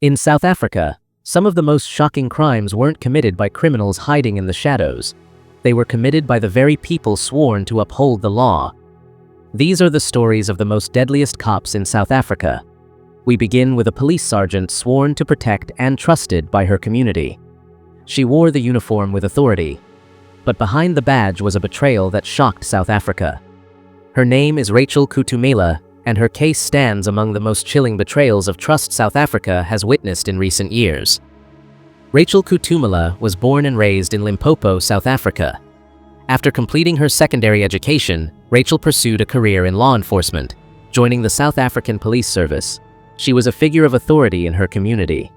In South Africa, some of the most shocking crimes weren't committed by criminals hiding in the shadows. They were committed by the very people sworn to uphold the law. These are the stories of the most deadliest cops in South Africa. We begin with a police sergeant sworn to protect and trusted by her community. She wore the uniform with authority, but behind the badge was a betrayal that shocked South Africa. Her name is Rachel Kutumela, and her case stands among the most chilling betrayals of trust South Africa has witnessed in recent years. Rachel Kutumela was born and raised in Limpopo, South Africa. After completing her secondary education, Rachel pursued a career in law enforcement, joining the South African Police Service. She was a figure of authority in her community.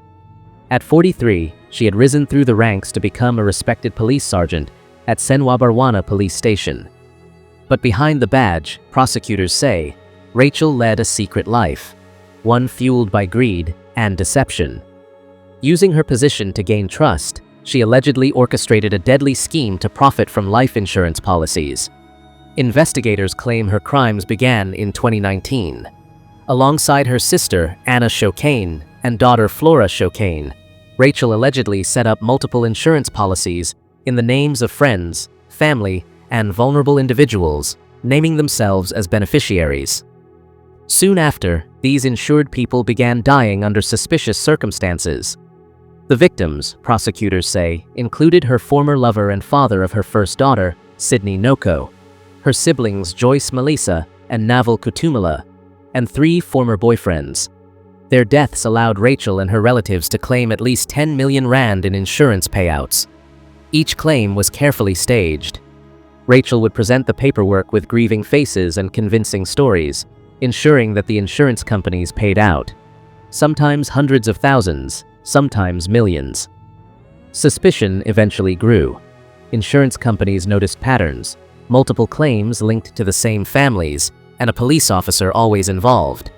At 43, she had risen through the ranks to become a respected police sergeant at Senwabarwana Police Station. But behind the badge, prosecutors say, Rachel led a secret life, one fueled by greed and deception. Using her position to gain trust, she allegedly orchestrated a deadly scheme to profit from life insurance policies. Investigators claim her crimes began in 2019. Alongside her sister, Anna Shokane, and daughter Flora Shokane, Rachel allegedly set up multiple insurance policies in the names of friends, family, and vulnerable individuals, naming themselves as beneficiaries. Soon after, these insured people began dying under suspicious circumstances. The victims, prosecutors say, included her former lover and father of her first daughter, Sydney Noko, her siblings Joyce Melissa and Naval Kutumela, and 3 former boyfriends. Their deaths allowed Rachel and her relatives to claim at least 10 million rand in insurance payouts. Each claim was carefully staged. Rachel would present the paperwork with grieving faces and convincing stories, ensuring that the insurance companies paid out. Sometimes hundreds of thousands, sometimes millions. Suspicion eventually grew. Insurance companies noticed patterns, multiple claims linked to the same families, and a police officer always involved.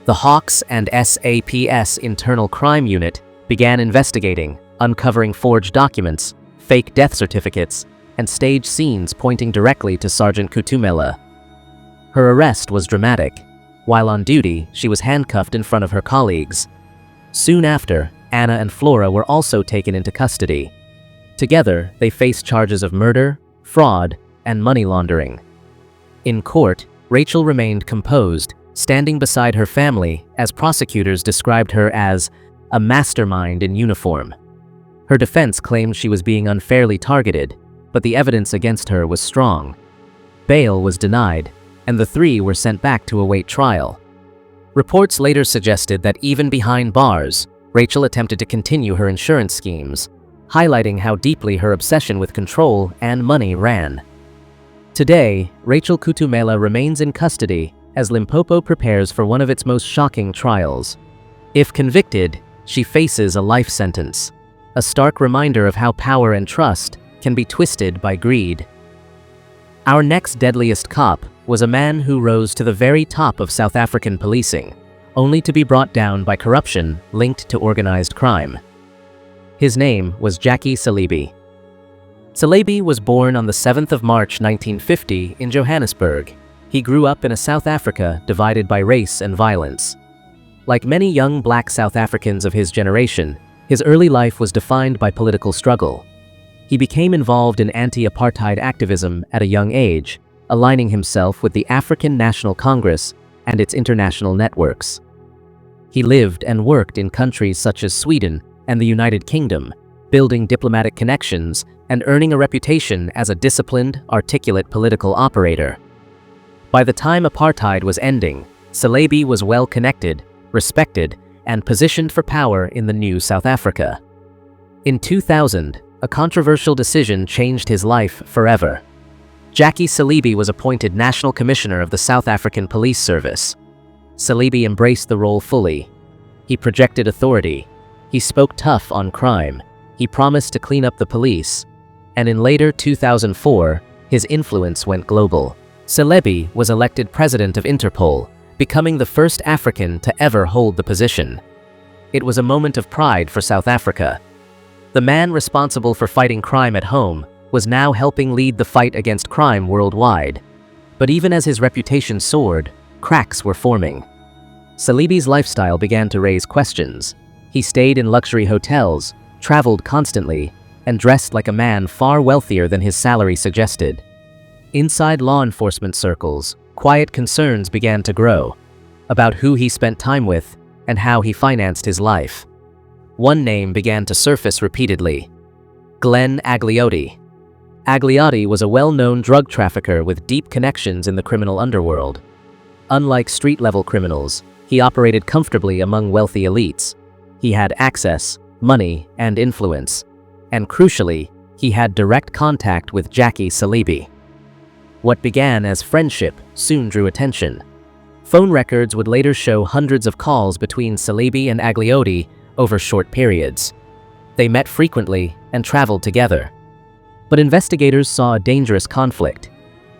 The Hawks and SAPS Internal Crime Unit began investigating, uncovering forged documents, fake death certificates, and staged scenes pointing directly to Sergeant Kutumela. Her arrest was dramatic. While on duty, she was handcuffed in front of her colleagues. Soon after, Anna and Flora were also taken into custody. Together, they faced charges of murder, fraud, and money laundering. In court, Rachel remained composed, standing beside her family as prosecutors described her as a mastermind in uniform. Her defense claimed she was being unfairly targeted, but the evidence against her was strong. Bail was denied, and the 3 were sent back to await trial. Reports later suggested that even behind bars, Rachel attempted to continue her insurance schemes, highlighting how deeply her obsession with control and money ran. Today, Rachel Kutumela remains in custody as Limpopo prepares for one of its most shocking trials. If convicted, she faces a life sentence, a stark reminder of how power and trust can be twisted by greed. Our next deadliest cop was a man who rose to the very top of South African policing, only to be brought down by corruption linked to organized crime. His name was Jackie Selebi. Selebi was born on the 7th of March 1950 in Johannesburg. He grew up in a South Africa divided by race and violence. Like many young black South Africans of his generation, his early life was defined by political struggle. He became involved in anti-apartheid activism at a young age, aligning himself with the African National Congress and its international networks. He lived and worked in countries such as Sweden and the United Kingdom, building diplomatic connections and earning a reputation as a disciplined, articulate political operator. By the time apartheid was ending, Selebi was well-connected, respected, and positioned for power in the new South Africa. In 2000, a controversial decision changed his life forever. Jackie Selebi was appointed National Commissioner of the South African Police Service. Selebi embraced the role fully. He projected authority. He spoke tough on crime. He promised to clean up the police. And in later 2004, his influence went global. Selebi was elected president of Interpol, becoming the first African to ever hold the position. It was a moment of pride for South Africa. The man responsible for fighting crime at home was now helping lead the fight against crime worldwide. But even as his reputation soared, cracks were forming. Selebi's lifestyle began to raise questions. He stayed in luxury hotels, traveled constantly, and dressed like a man far wealthier than his salary suggested. Inside law enforcement circles, quiet concerns began to grow about who he spent time with and how he financed his life. One name began to surface repeatedly: Glenn Agliotti. Agliotti was a well-known drug trafficker with deep connections in the criminal underworld. Unlike street-level criminals, he operated comfortably among wealthy elites. He had access, money, and influence. And crucially, he had direct contact with Jackie Salibi. What began as friendship soon drew attention. Phone records would later show hundreds of calls between Salibi and Agliotti over short periods. They met frequently and traveled together. But investigators saw a dangerous conflict.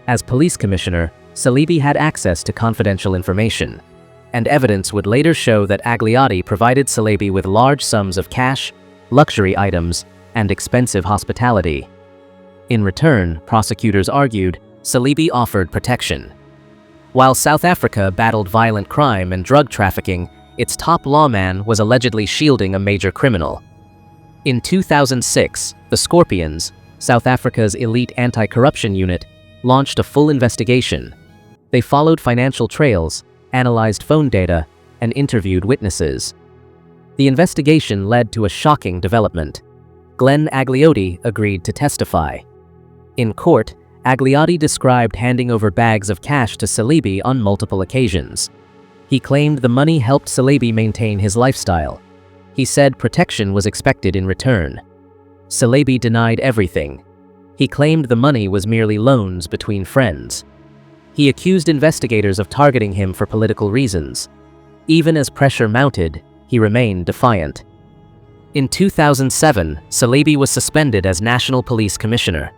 As police commissioner, Salibi had access to confidential information, and evidence would later show that Agliotti provided Salibi with large sums of cash, luxury items, and expensive hospitality. In return, prosecutors argued, Salibi offered protection. While South Africa battled violent crime and drug trafficking, its top lawman was allegedly shielding a major criminal. In 2006, the Scorpions, South Africa's elite anti-corruption unit, launched a full investigation. They followed financial trails, analyzed phone data, and interviewed witnesses. The investigation led to a shocking development. Glenn Agliotti agreed to testify. In court, Agliotti described handing over bags of cash to Salibi on multiple occasions. He claimed the money helped Salibi maintain his lifestyle. He said protection was expected in return. Salibi denied everything. He claimed the money was merely loans between friends. He accused investigators of targeting him for political reasons. Even as pressure mounted, he remained defiant. In 2007, Salibi was suspended as National Police Commissioner.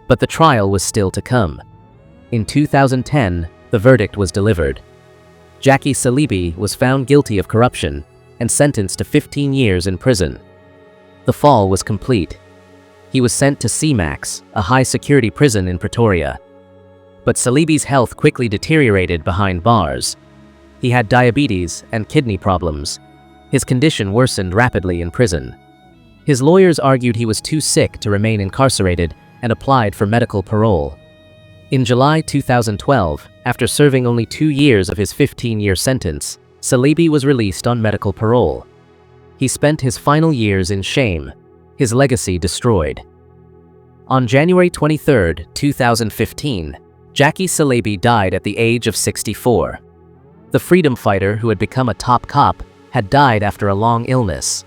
But the trial was still to come. In 2010, the verdict was delivered. Jackie Salibi was found guilty of corruption and sentenced to 15 years in prison. The fall was complete. He was sent to CMAX, a high-security prison in Pretoria. But Salibi's health quickly deteriorated behind bars. He had diabetes and kidney problems. His condition worsened rapidly in prison. His lawyers argued he was too sick to remain incarcerated and applied for medical parole. In July 2012, after serving only 2 years of his 15-year sentence, Salibi was released on medical parole. He spent his final years in shame, his legacy destroyed. On January 23, 2015, Jackie Salibi died at the age of 64. The freedom fighter who had become a top cop had died after a long illness.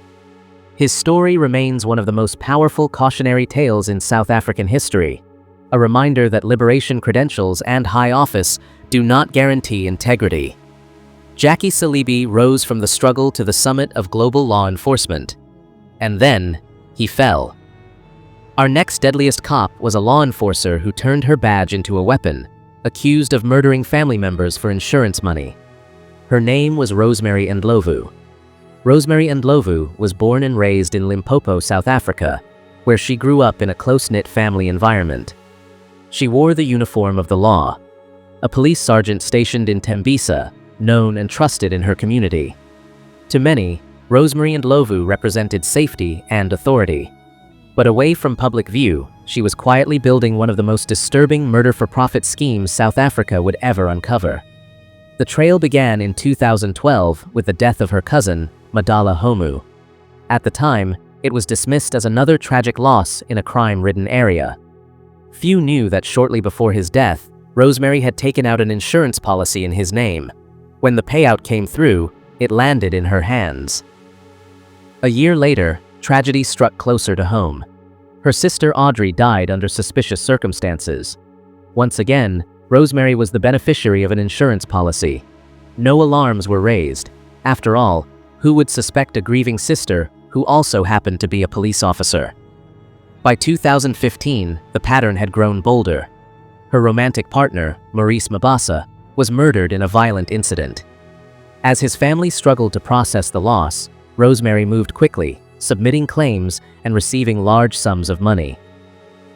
His story remains one of the most powerful cautionary tales in South African history, a reminder that liberation credentials and high office do not guarantee integrity. Jackie Salibi rose from the struggle to the summit of global law enforcement. And then, he fell. Our next deadliest cop was a law enforcer who turned her badge into a weapon, accused of murdering family members for insurance money. Her name was Rosemary Ndlovu. Rosemary Ndlovu was born and raised in Limpopo, South Africa, where she grew up in a close-knit family environment. She wore the uniform of the law, a police sergeant stationed in Tembisa, known and trusted in her community. To many, Rosemary Ndlovu represented safety and authority. But away from public view, she was quietly building one of the most disturbing murder-for-profit schemes South Africa would ever uncover. The trail began in 2012 with the death of her cousin, Madala Homu. At the time, it was dismissed as another tragic loss in a crime-ridden area. Few knew that shortly before his death, Rosemary had taken out an insurance policy in his name. When the payout came through, it landed in her hands. A year later, tragedy struck closer to home. Her sister Audrey died under suspicious circumstances. Once again, Rosemary was the beneficiary of an insurance policy. No alarms were raised. After all, who would suspect a grieving sister who also happened to be a police officer? By 2015, the pattern had grown bolder. Her romantic partner, Maurice Mabasa, was murdered in a violent incident. As his family struggled to process the loss, Rosemary moved quickly, submitting claims and receiving large sums of money.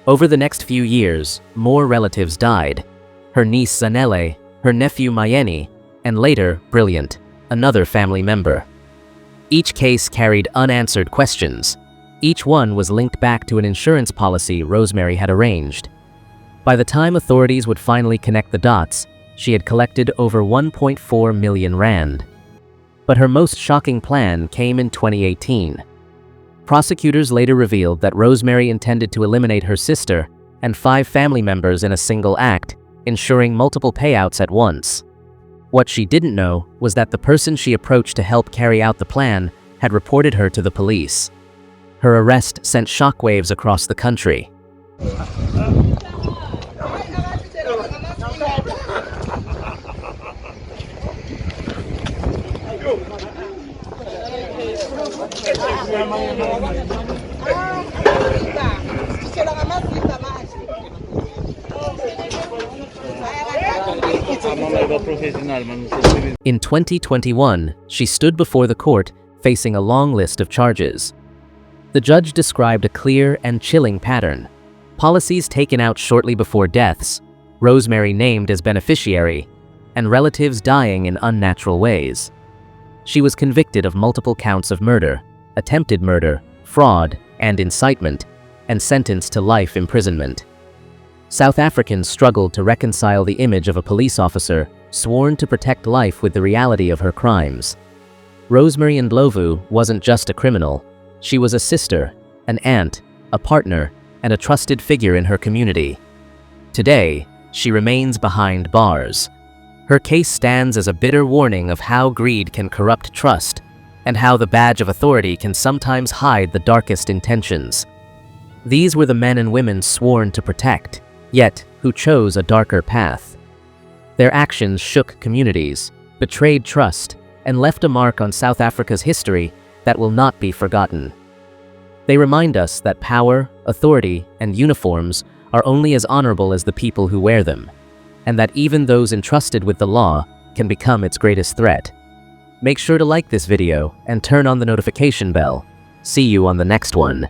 Over the next few years, more relatives died. Her niece Zanele, her nephew Mayeni, and later, Brilliant, another family member. Each case carried unanswered questions. Each one was linked back to an insurance policy Rosemary had arranged. By the time authorities would finally connect the dots, she had collected over 1.4 million rand. But her most shocking plan came in 2018. Prosecutors later revealed that Rosemary intended to eliminate her sister and 5 family members in a single act, ensuring multiple payouts at once. What she didn't know was that the person she approached to help carry out the plan had reported her to the police. Her arrest sent shockwaves across the country. In 2021, she stood before the court facing a long list of charges. The judge described a clear and chilling pattern. Policies taken out shortly before deaths, Rosemary named as beneficiary, and relatives dying in unnatural ways. She was convicted of multiple counts of murder, attempted murder, fraud, and incitement, and sentenced to life imprisonment. South Africans struggled to reconcile the image of a police officer sworn to protect life with the reality of her crimes. Rosemary Ndlovu wasn't just a criminal. She was a sister, an aunt, a partner, and a trusted figure in her community. Today, she remains behind bars. Her case stands as a bitter warning of how greed can corrupt trust and how the badge of authority can sometimes hide the darkest intentions. These were the men and women sworn to protect, yet who chose a darker path. Their actions shook communities, betrayed trust, and left a mark on South Africa's history that will not be forgotten. They remind us that power, authority, and uniforms are only as honorable as the people who wear them, and that even those entrusted with the law can become its greatest threat. Make sure to like this video and turn on the notification bell. See you on the next one.